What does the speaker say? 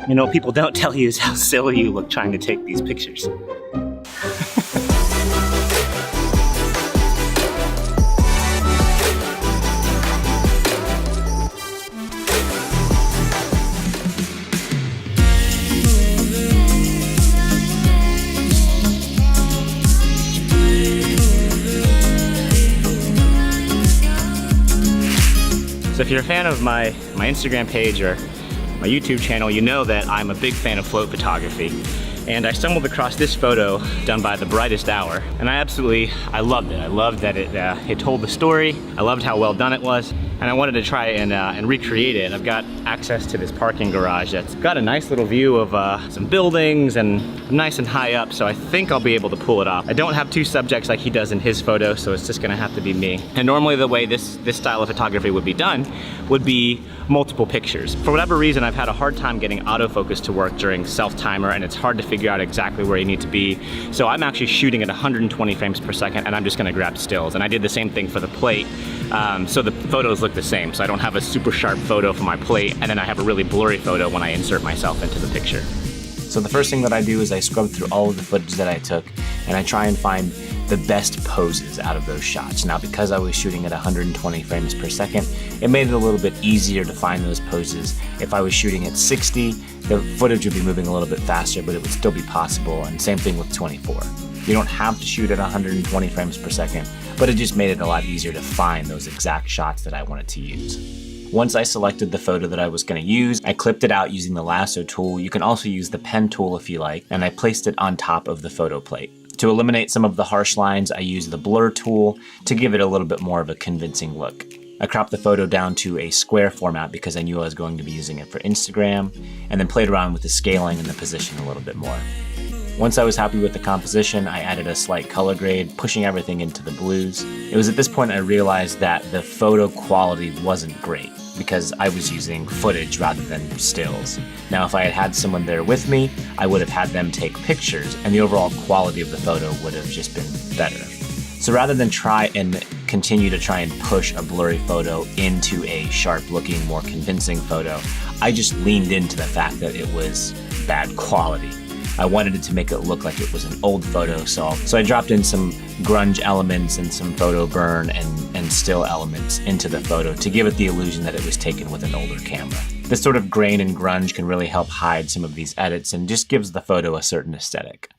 You know, what people don't tell you is how silly you look trying to take these pictures. So if you're a fan of my Instagram page or my YouTube channel, you know that I'm a big fan of float photography. And I stumbled across this photo done by The Brightest Hour, and I loved it. I loved that it told the story. I loved how well done it was, and I wanted to try and recreate it. I've got access to this parking garage that's got a nice little view of some buildings and nice and high up, so I think I'll be able to pull it off. I don't have two subjects like he does in his photo, so it's just gonna have to be me. And normally the way this style of photography would be done would be multiple pictures. For whatever reason, I've had a hard time getting autofocus to work during self-timer, and it's hard to figure out exactly where you need to be. So I'm actually shooting at 120 frames per second, and I'm just gonna grab stills. And I did the same thing for the plate, so the photos look the same. So I don't have a super sharp photo for my plate, and then I have a really blurry photo when I insert myself into the picture. So the first thing that I do is I scrub through all of the footage that I took, and I try and find the best poses out of those shots. Now, because I was shooting at 120 frames per second, it made it a little bit easier to find those poses. If I was shooting at 60, the footage would be moving a little bit faster, but it would still be possible, and same thing with 24. You don't have to shoot at 120 frames per second, but it just made it a lot easier to find those exact shots that I wanted to use. Once I selected the photo that I was going to use, I clipped it out using the lasso tool. You can also use the pen tool if you like, and I placed it on top of the photo plate. To eliminate some of the harsh lines, I used the blur tool to give it a little bit more of a convincing look. I cropped the photo down to a square format because I knew I was going to be using it for Instagram, and then played around with the scaling and the position a little bit more. Once I was happy with the composition, I added a slight color grade, pushing everything into the blues. It was at this point I realized that the photo quality wasn't great because I was using footage rather than stills. Now, if I had had someone there with me, I would have had them take pictures, and the overall quality of the photo would have just been better. So rather than try and continue to try and push a blurry photo into a sharp-looking, more convincing photo, I just leaned into the fact that it was bad quality. I wanted it to make it look like it was an old photo, so I dropped in some grunge elements and some photo burn and still elements into the photo to give it the illusion that it was taken with an older camera. This sort of grain and grunge can really help hide some of these edits and just gives the photo a certain aesthetic.